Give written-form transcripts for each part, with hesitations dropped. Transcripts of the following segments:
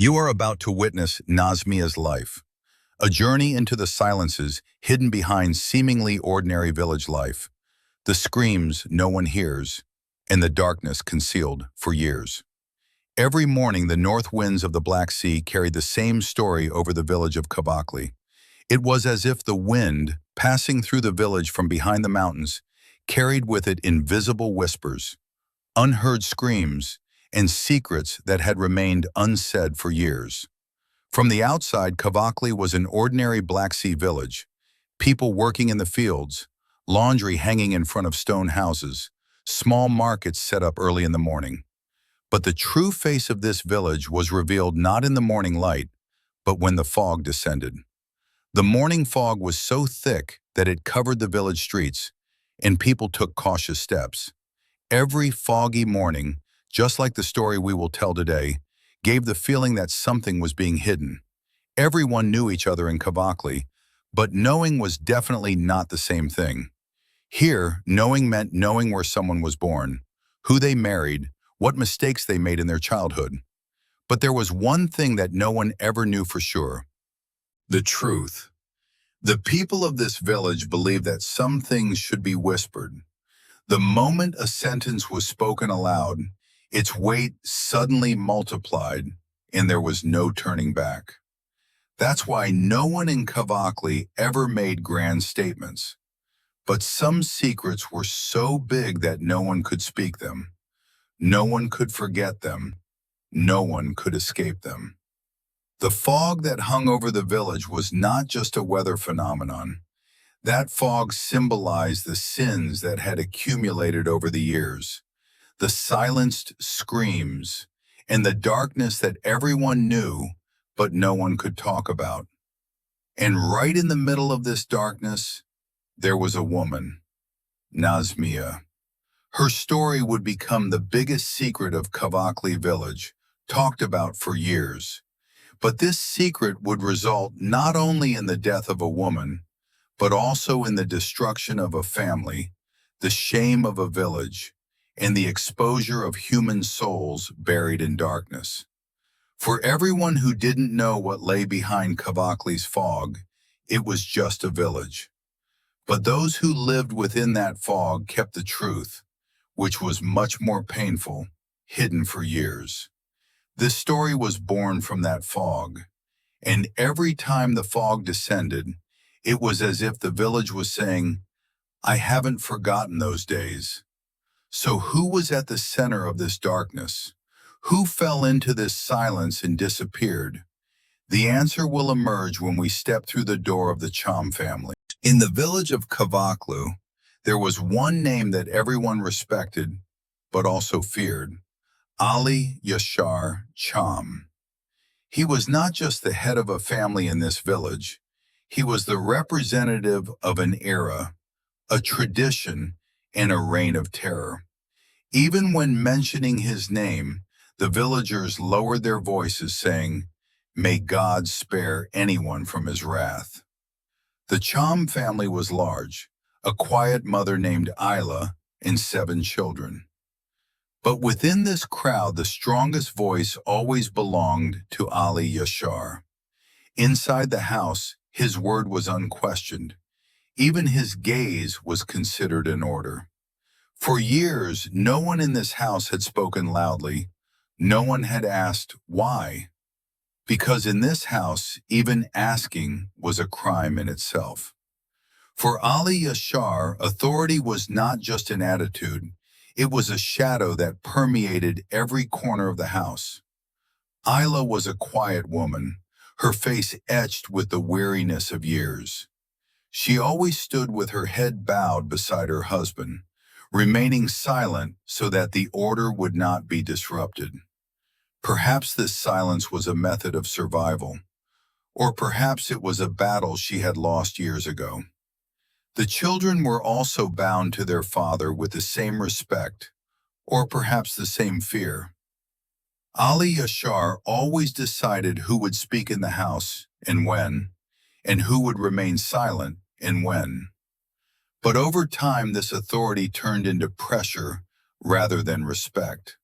You are about to witness Nazmiye's life, a journey into the silences hidden behind seemingly ordinary village life, the screams no one hears, and the darkness concealed for years. Every morning, the north winds of the Black Sea carried the same story over the village of Kavakli. It was as if the wind, passing through the village from behind the mountains, carried with it invisible whispers, unheard screams, and secrets that had remained unsaid for years. From the outside, Kavakli was an ordinary Black Sea village, people working in the fields, laundry hanging in front of stone houses, small markets set up early in the morning. But the true face of this village was revealed not in the morning light, but when the fog descended. The morning fog was so thick that it covered the village streets, and people took cautious steps. Every foggy morning, just like the story we will tell today, gave the feeling that something was being hidden. Everyone knew each other in Kavakli, but knowing was definitely not the same thing. Here, knowing meant knowing where someone was born, who they married, what mistakes they made in their childhood. But there was one thing that no one ever knew for sure: the truth. The people of this village believed that some things should be whispered. The moment a sentence was spoken aloud, its weight suddenly multiplied, and there was no turning back. That's why no one in Kavakli ever made grand statements. But some secrets were so big that no one could speak them. No one could forget them. No one could escape them. The fog that hung over the village was not just a weather phenomenon. That fog symbolized the sins that had accumulated over the years, the silenced screams, and the darkness that everyone knew but no one could talk about. And right in the middle of this darkness, there was a woman, Nazmiye. Her story would become the biggest secret of Kavakli village, talked about for years. But this secret would result not only in the death of a woman, but also in the destruction of a family, the shame of a village, and the exposure of human souls buried in darkness. For everyone who didn't know what lay behind Kavakli's fog, it was just a village. But those who lived within that fog kept the truth, which was much more painful, hidden for years. This story was born from that fog, and every time the fog descended, it was as if the village was saying, "I haven't forgotten those days." So who was at the center of this darkness? Who fell into this silence and disappeared? The answer will emerge when we step through the door of the Çam family. In the village of Kavaklu, there was one name that everyone respected, but also feared: Adli Çam. He was not just the head of a family in this village. He was the representative of an era, a tradition, and a reign of terror. Even when mentioning his name, the villagers lowered their voices, saying, "May God spare anyone from his wrath." The Çam family was large, a quiet mother named Ayla, and 7 children. But within this crowd, the strongest voice always belonged to Ali Yashar. Inside the house, his word was unquestioned. Even his gaze was considered an order. For years, no one in this house had spoken loudly. No one had asked why. Because in this house, even asking was a crime in itself. For Ali Yashar, authority was not just an attitude. It was a shadow that permeated every corner of the house. Ayla was a quiet woman, her face etched with the weariness of years. She always stood with her head bowed beside her husband, remaining silent so that the order would not be disrupted. Perhaps this silence was a method of survival, or perhaps it was a battle she had lost years ago. The children were also bound to their father with the same respect, or perhaps the same fear. Ali Yashar always decided who would speak in the house and when, and who would remain silent and when. But over time, this authority turned into pressure rather than respect.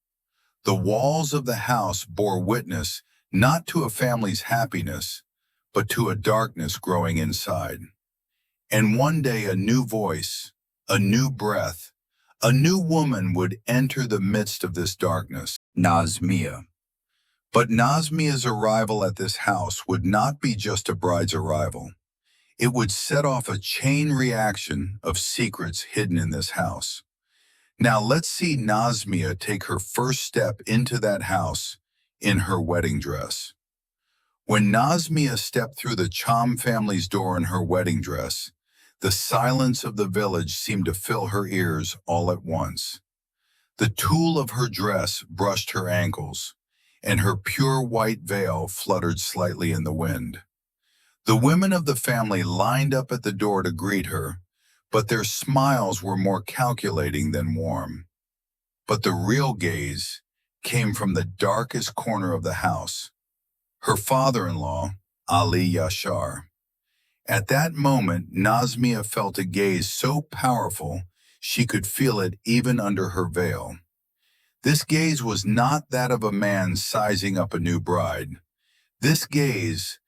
The walls of the house bore witness not to a family's happiness, but to a darkness growing inside. And one day a new voice, a new breath, a new woman would enter the midst of this darkness, Nazmiye. But Nazmiye's arrival at this house would not be just a bride's arrival. It would set off a chain reaction of secrets hidden in this house. Now let's see Nazmiye take her first step into that house in her wedding dress. When Nazmiye stepped through the Çam family's door in her wedding dress, the silence of the village seemed to fill her ears all at once. The tulle of her dress brushed her ankles, and her pure white veil fluttered slightly in the wind. The women of the family lined up at the door to greet her, but their smiles were more calculating than warm. But the real gaze came from the darkest corner of the house, her father-in-law, Ali Yashar. At that moment, Nazmiye felt a gaze so powerful she could feel it even under her veil. This gaze was not that of a man sizing up a new bride. This gaze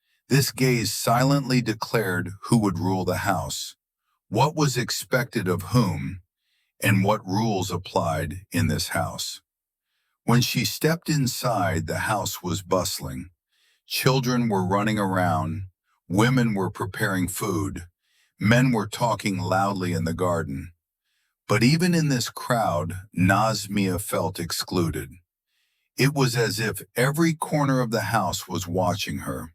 silently declared who would rule the house, what was expected of whom, and what rules applied in this house. When she stepped inside, the house was bustling. Children were running around, women were preparing food, men were talking loudly in the garden. But even in this crowd, Nazmiye felt excluded. It was as if every corner of the house was watching her.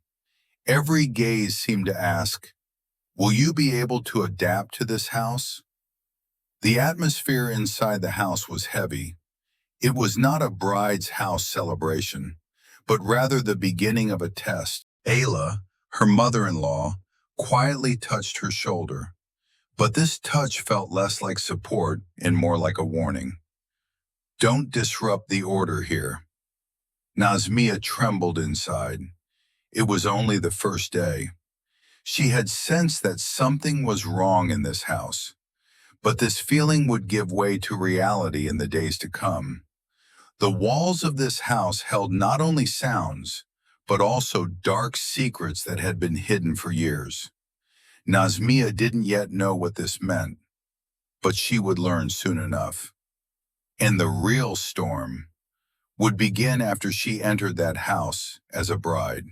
Every gaze seemed to ask, "Will you be able to adapt to this house?" The atmosphere inside the house was heavy. It was not a bride's house celebration, but rather the beginning of a test. Ayla, her mother-in-law, quietly touched her shoulder, but this touch felt less like support and more like a warning. "Don't disrupt the order here." Nazmiye trembled inside. It was only the first day. She had sensed that something was wrong in this house, but this feeling would give way to reality in the days to come. The walls of this house held not only sounds, but also dark secrets that had been hidden for years. Nazmiye didn't yet know what this meant, but she would learn soon enough. And the real storm would begin after she entered that house as a bride.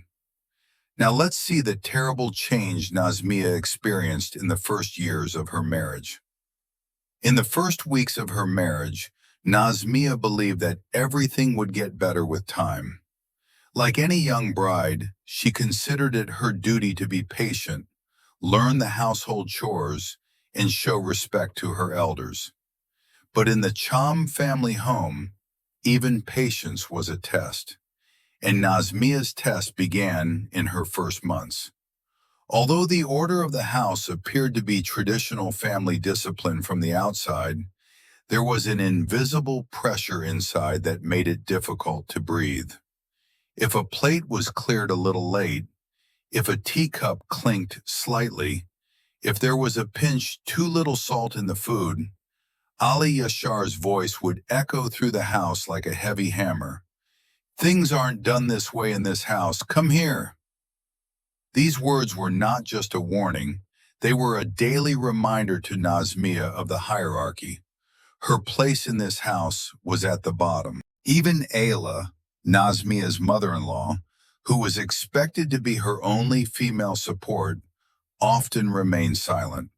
Now let's see the terrible change Nazmiye experienced in the first years of her marriage. In the first weeks of her marriage, Nazmiye believed that everything would get better with time. Like any young bride, she considered it her duty to be patient, learn the household chores, and show respect to her elders. But in the Çam family home, even patience was a test, and Nazmiye's test began in her first months. Although the order of the house appeared to be traditional family discipline from the outside, there was an invisible pressure inside that made it difficult to breathe. If a plate was cleared a little late, if a teacup clinked slightly, if there was a pinch too little salt in the food, Ali Yashar's voice would echo through the house like a heavy hammer. "Things aren't done this way in this house. Come here." These words were not just a warning. They were a daily reminder to Nazmiye of the hierarchy. Her place in this house was at the bottom. Even Ayla, Nazmiye's mother-in-law, who was expected to be her only female support, often remained silent.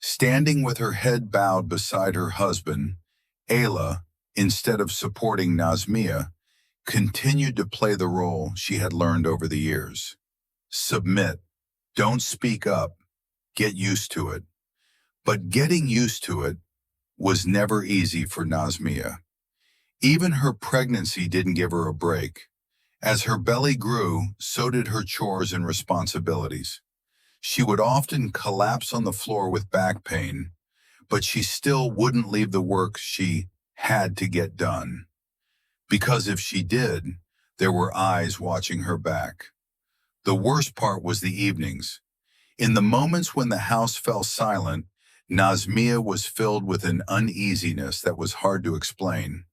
Standing with her head bowed beside her husband, Ayla, instead of supporting Nazmiye, continued to play the role she had learned over the years. Submit. Don't speak up. Get used to it. But getting used to it was never easy for Nazmiye. Even her pregnancy didn't give her a break. As her belly grew, so did her chores and responsibilities. She would often collapse on the floor with back pain, but she still wouldn't leave the work she had to get done. Because if she did, there were eyes watching her back. The worst part was the evenings. In the moments when the house fell silent, Nazmiye was filled with an uneasiness that was hard to explain.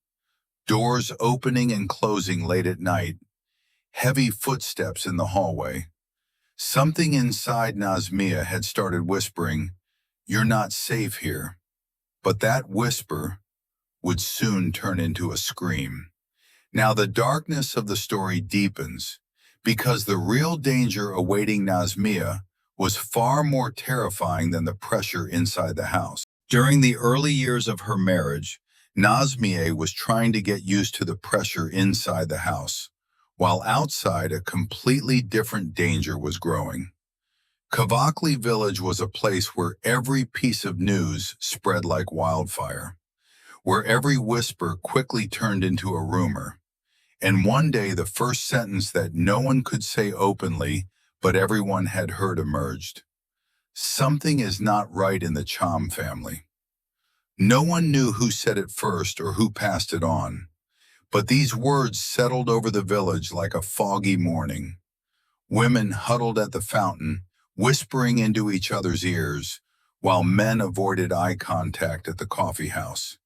Doors opening and closing late at night, heavy footsteps in the hallway. Something inside Nazmiye had started whispering, "You're not safe here." But that whisper would soon turn into a scream. Now the darkness of the story deepens, because the real danger awaiting Nazmiye was far more terrifying than the pressure inside the house. During the early years of her marriage, Nazmiye was trying to get used to the pressure inside the house, while outside a completely different danger was growing. Kavakli village was a place where every piece of news spread like wildfire, where every whisper quickly turned into a rumor. And one day the first sentence that no one could say openly, but everyone had heard emerged. Something is not right in the Cham family. No one knew who said it first or who passed it on, but these words settled over the village like a foggy morning. Women huddled at the fountain, whispering into each other's ears, while men avoided eye contact at the coffee house.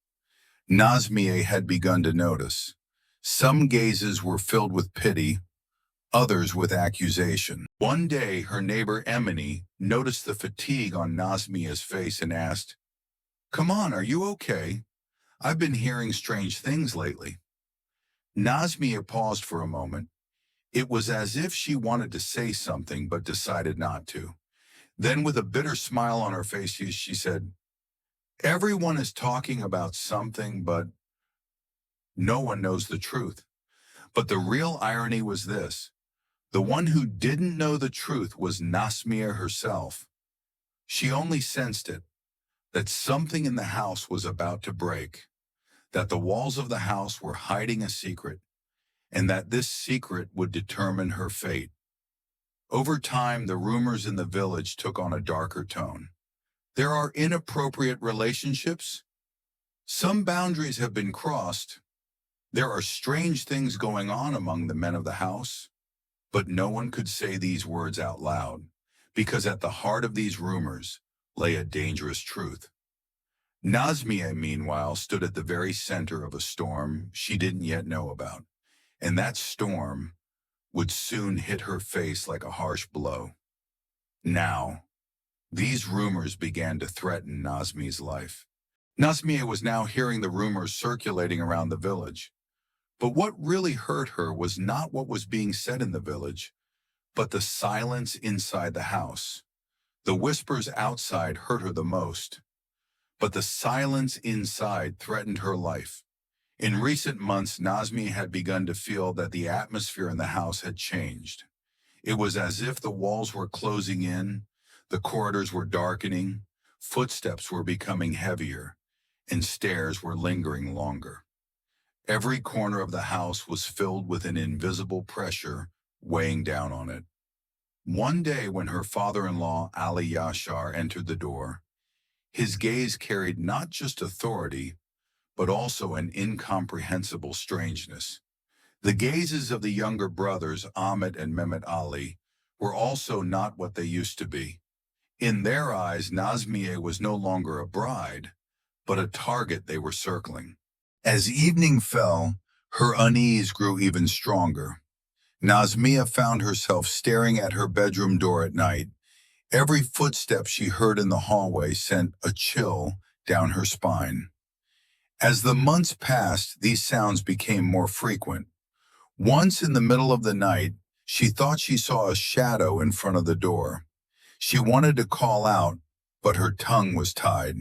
Nazmiye had begun to notice. Some gazes were filled with pity, others with accusation. One day, her neighbor Emily noticed the fatigue on Nazmiye's face and asked, "Come on, are you okay? I've been hearing strange things lately." Nazmiye paused for a moment. It was as if she wanted to say something but decided not to. Then, with a bitter smile on her face, she said, "Everyone is talking about something, but no one knows the truth." But the real irony was this. The one who didn't know the truth was Nazmiye herself. She only sensed it, that something in the house was about to break, that the walls of the house were hiding a secret, and that this secret would determine her fate. Over time, the rumors in the village took on a darker tone. There are inappropriate relationships. Some boundaries have been crossed. There are strange things going on among the men of the house. But no one could say these words out loud, because at the heart of these rumors lay a dangerous truth. Nazmiye, meanwhile, stood at the very center of a storm she didn't yet know about, and that storm would soon hit her face like a harsh blow. Now, these rumors began to threaten Nazmiye's life. Nazmiye was now hearing the rumors circulating around the village. But what really hurt her was not what was being said in the village, but the silence inside the house. The whispers outside hurt her the most, but the silence inside threatened her life. In recent months, Nazmiye had begun to feel that the atmosphere in the house had changed. It was as if the walls were closing in, the corridors were darkening, footsteps were becoming heavier, and stairs were lingering longer. Every corner of the house was filled with an invisible pressure weighing down on it. One day when her father-in-law, Ali Yashar, entered the door, his gaze carried not just authority, but also an incomprehensible strangeness. The gazes of the younger brothers, Ahmed and Mehmet Ali, were also not what they used to be. In their eyes, Nazmiye was no longer a bride, but a target they were circling. As evening fell, her unease grew even stronger. Nazmiye found herself staring at her bedroom door at night. Every footstep she heard in the hallway sent a chill down her spine. As the months passed, these sounds became more frequent. Once in the middle of the night, she thought she saw a shadow in front of the door. She wanted to call out, but her tongue was tied.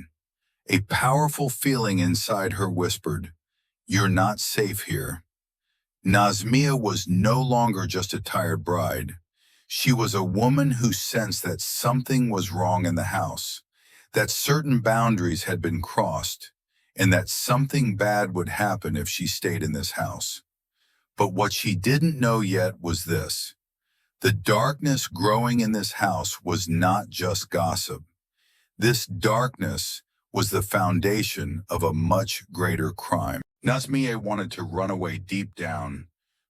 A powerful feeling inside her whispered, "You're not safe here." Nazmiye was no longer just a tired bride. She was a woman who sensed that something was wrong in the house, that certain boundaries had been crossed, and that something bad would happen if she stayed in this house. But what she didn't know yet was this. The darkness growing in this house was not just gossip. This darkness was the foundation of a much greater crime. Nazmiye wanted to run away deep down,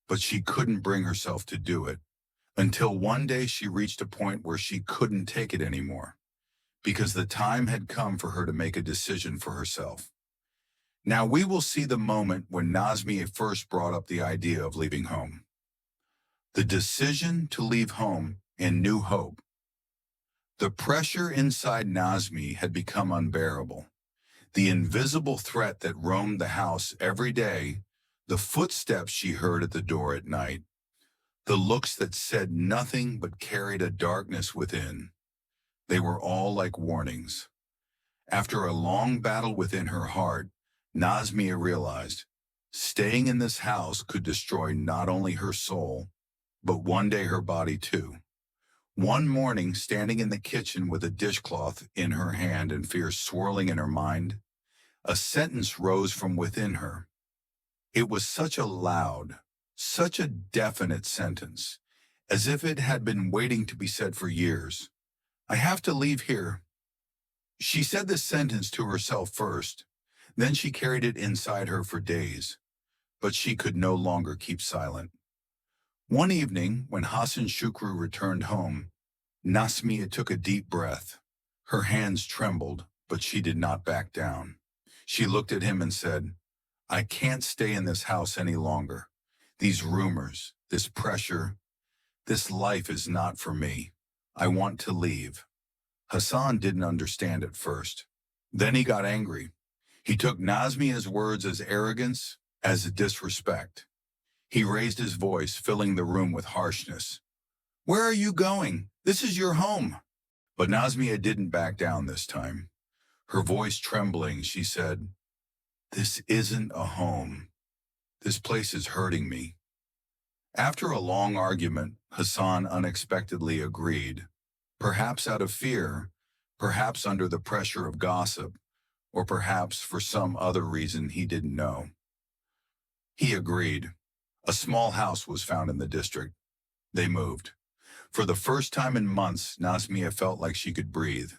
but she couldn't bring herself to do it, until one day she reached a point where she couldn't take it anymore, because the time had come for her to make a decision for herself. Now we will see the moment when Nazmiye first brought up the idea of leaving home. The decision to leave home and new hope. The pressure inside Nazmi had become unbearable. The invisible threat that roamed the house every day, the footsteps she heard at the door at night, the looks that said nothing but carried a darkness within. They were all like warnings. After a long battle within her heart, Nazmiye realized staying in this house could destroy not only her soul, but one day her body too. One morning, standing in the kitchen with a dishcloth in her hand and fear swirling in her mind, a sentence rose from within her. It was such a loud, such a definite sentence, as if it had been waiting to be said for years. I have to leave here. She said this sentence to herself first, then she carried it inside her for days, but she could no longer keep silent. One evening, when Hassan Shukru returned home, Nazmiye took a deep breath. Her hands trembled, but she did not back down. She looked at him and said, I can't stay in this house any longer. These rumors, this pressure, this life is not for me. I want to leave. Hassan didn't understand at first. Then he got angry. He took Nazmiye's words as arrogance, as disrespect. He raised his voice, filling the room with harshness. Where are you going? This is your home. But Nazmiye didn't back down this time. Her voice trembling, she said, This isn't a home. This place is hurting me. After a long argument, Hassan unexpectedly agreed, perhaps out of fear, perhaps under the pressure of gossip, or perhaps for some other reason he didn't know. He agreed. A small house was found in the district. They moved. For the first time in months, Nazmiye felt like she could breathe.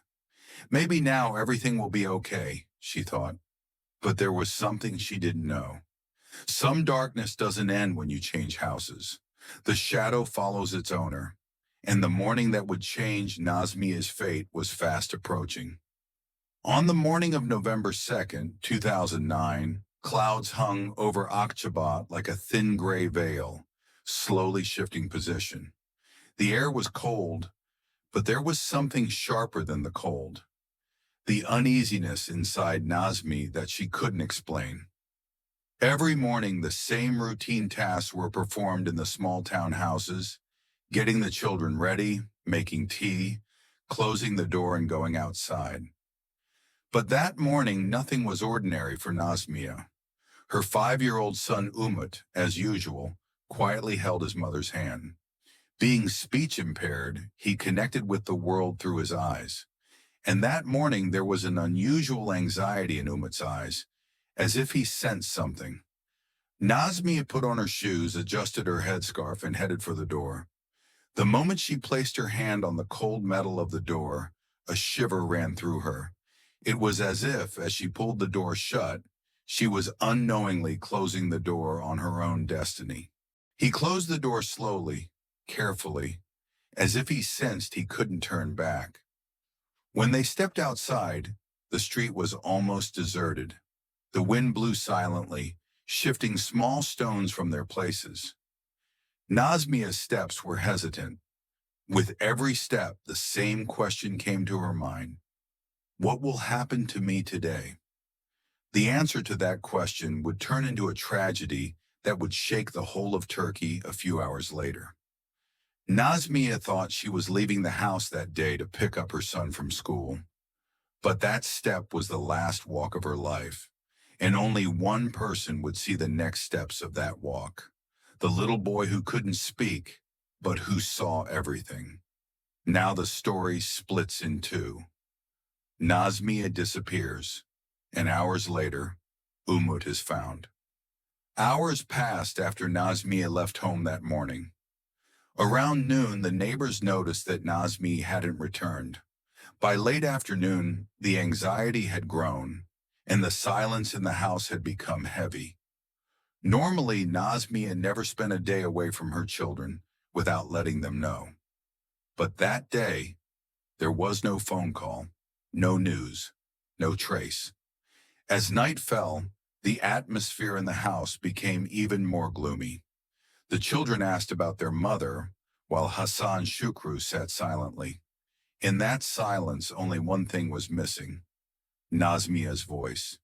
Maybe now everything will be okay, she thought. But there was something she didn't know. Some darkness doesn't end when you change houses. The shadow follows its owner, and the morning that would change Nazmiye's fate was fast approaching. On the morning of November 2nd, 2009, clouds hung over Akçabat like a thin gray veil, slowly shifting position. The air was cold, but there was something sharper than the cold. The uneasiness inside Nazmiye that she couldn't explain. Every morning, the same routine tasks were performed in the small town houses, getting the children ready, making tea, closing the door and going outside. But that morning, nothing was ordinary for Nazmiye. Her 5-year-old son Umut, as usual, quietly held his mother's hand. Being speech impaired, he connected with the world through his eyes. And that morning, there was an unusual anxiety in Umut's eyes, as if he sensed something. Nazmiye put on her shoes, adjusted her headscarf, and headed for the door. The moment she placed her hand on the cold metal of the door, a shiver ran through her. It was as if, as she pulled the door shut, she was unknowingly closing the door on her own destiny. He closed the door slowly, carefully, as if he sensed he couldn't turn back. When they stepped outside, the street was almost deserted. The wind blew silently, shifting small stones from their places. Nazmiye's steps were hesitant. With every step, the same question came to her mind. What will happen to me today? The answer to that question would turn into a tragedy that would shake the whole of Turkey a few hours later. Nazmiye thought she was leaving the house that day to pick up her son from school. But that step was the last walk of her life, and only one person would see the next steps of that walk. The little boy who couldn't speak, but who saw everything. Now the story splits in two. Nazmiye disappears, and hours later, Umut is found. Hours passed after Nazmiye left home that morning. Around noon, the neighbors noticed that Nazmiye hadn't returned. By late afternoon, the anxiety had grown, and the silence in the house had become heavy. Normally, Nazmiye never spent a day away from her children without letting them know. But that day, there was no phone call, no news, no trace. As night fell, the atmosphere in the house became even more gloomy. The children asked about their mother, while Hassan Shukru sat silently. In that silence, only one thing was missing: Nazmiye's voice.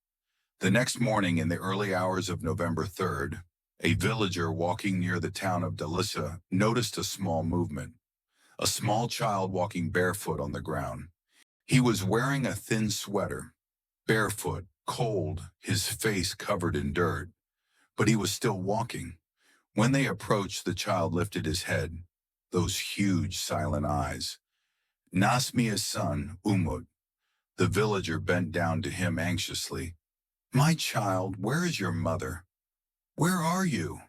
The next morning, in the early hours of November 3rd, a villager walking near the town of Dalissa noticed a small movement. A small child walking barefoot on the ground. He was wearing a thin sweater, barefoot, cold, his face covered in dirt, but he was still walking. When they approached, the child lifted his head, those huge, silent eyes. Nazmiye's son, Umut, the villager, bent down to him anxiously. "My child, where is your mother? Where are you?"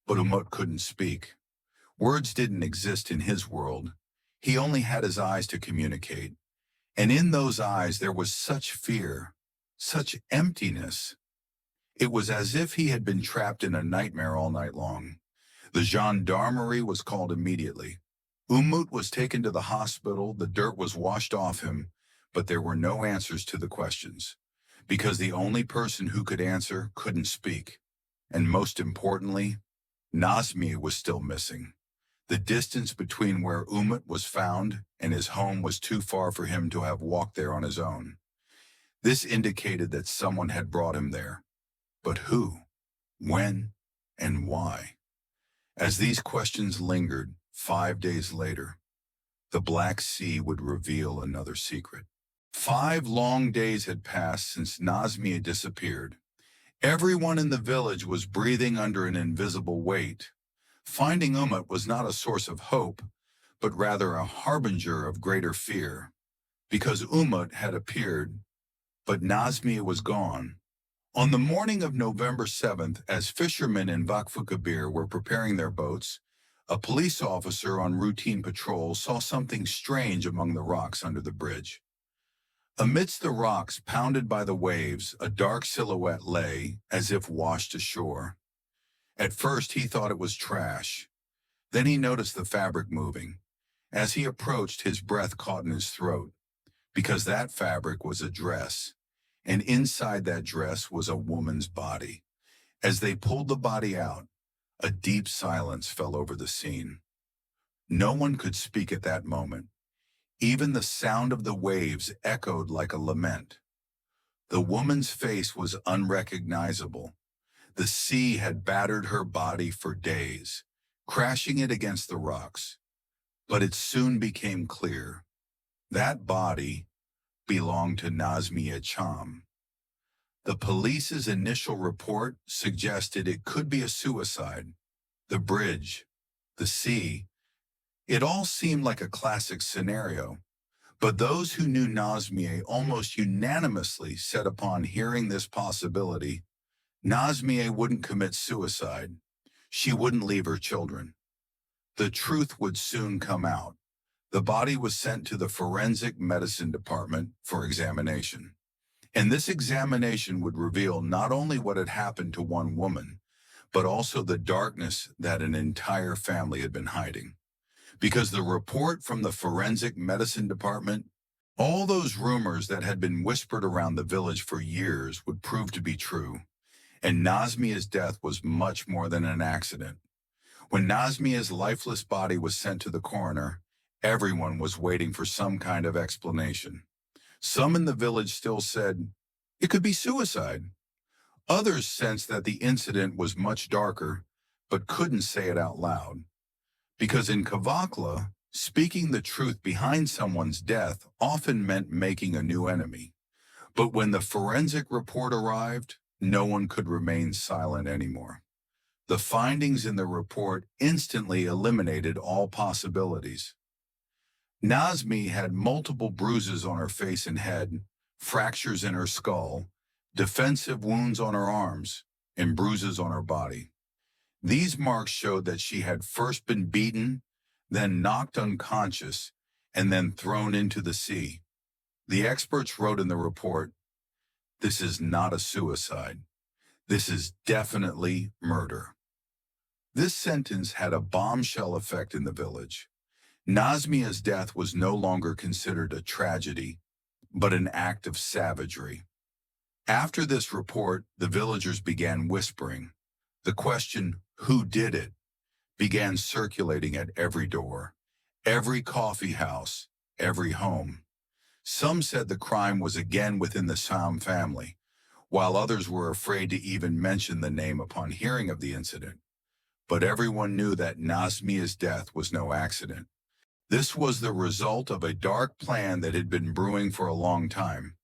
But Umut couldn't speak. Words didn't exist in his world. He only had his eyes to communicate. And in those eyes there was such fear, such emptiness. It was as if he had been trapped in a nightmare all night long. The gendarmerie was called immediately. Umut was taken to the hospital, the dirt was washed off him, but there were no answers to the questions, because the only person who could answer couldn't speak. And most importantly, Nazmiye was still missing. The distance between where Umut was found and his home was too far for him to have walked there on his own. This indicated that someone had brought him there. But who, when, and why? As these questions lingered, 5 days later, the Black Sea would reveal another secret. 5 long days had passed since Nazmiye disappeared. Everyone in the village was breathing under an invisible weight. Finding Umut was not a source of hope, but rather a harbinger of greater fear. Because Umut had appeared, but Nazmiye was gone. On the morning of November 7th, as fishermen in Vakfukabir were preparing their boats, a police officer on routine patrol saw something strange among the rocks under the bridge. Amidst the rocks pounded by the waves, a dark silhouette lay, as if washed ashore. At first, he thought it was trash. Then he noticed the fabric moving. As he approached, his breath caught in his throat, because that fabric was a dress, and inside that dress was a woman's body. As they pulled the body out, a deep silence fell over the scene. No one could speak at that moment. Even the sound of the waves echoed like a lament. The woman's face was unrecognizable. The sea had battered her body for days, crashing it against the rocks. But it soon became clear. That body belonged to Nazmiye Çam. The police's initial report suggested it could be a suicide. The bridge, the sea, it all seemed like a classic scenario. But those who knew Nazmiye almost unanimously said upon hearing this possibility, Nazmiye wouldn't commit suicide. She wouldn't leave her children. The truth would soon come out. The body was sent to the forensic medicine department for examination. And this examination would reveal not only what had happened to one woman, but also the darkness that an entire family had been hiding. Because the report from the forensic medicine department, all those rumors that had been whispered around the village for years would prove to be true. And Nazmiye's death was much more than an accident. When Nazmiye's lifeless body was sent to the coroner, everyone was waiting for some kind of explanation. Some in the village still said, it could be suicide. Others sensed that the incident was much darker, but couldn't say it out loud. Because in Kavakla, speaking the truth behind someone's death often meant making a new enemy. But when the forensic report arrived, no one could remain silent anymore. The findings in the report instantly eliminated all possibilities. Nazmiye had multiple bruises on her face and head, fractures in her skull, defensive wounds on her arms, and bruises on her body. These marks showed that she had first been beaten, then knocked unconscious, and then thrown into the sea. The experts wrote in the report, "This is not a suicide. This is definitely murder." This sentence had a bombshell effect in the village. Nazmiye's death was no longer considered a tragedy, but an act of savagery. After this report, the villagers began whispering. The question, who did it, began circulating at every door, every coffee house, every home. Some said the crime was again within the Çam family, while others were afraid to even mention the name upon hearing of the incident. But everyone knew that Nazmiye's death was no accident. This was the result of a dark plan that had been brewing for a long time.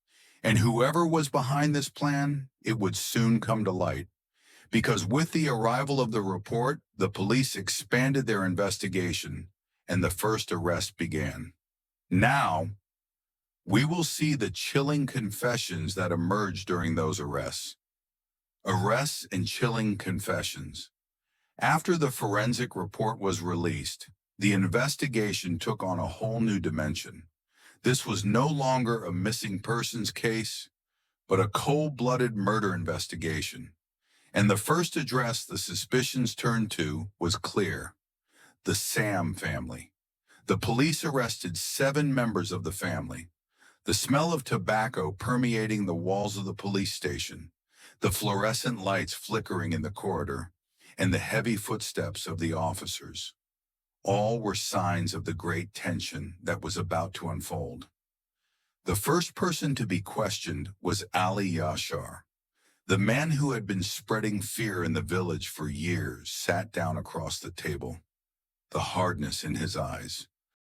And whoever was behind this plan, it would soon come to light. Because with the arrival of the report, the police expanded their investigation, and the first arrest began. Now, we will see the chilling confessions that emerged during those arrests. Arrests and chilling confessions. After the forensic report was released, the investigation took on a whole new dimension. This was no longer a missing persons case, but a cold-blooded murder investigation. And the first address the suspicions turned to was clear: the Çam family. The police arrested 7 members of the family. The smell of tobacco permeating the walls of the police station, the fluorescent lights flickering in the corridor, and the heavy footsteps of the officers. All were signs of the great tension that was about to unfold. The first person to be questioned was Ali Yashar. The man who had been spreading fear in the village for years sat down across the table, the hardness in his eyes,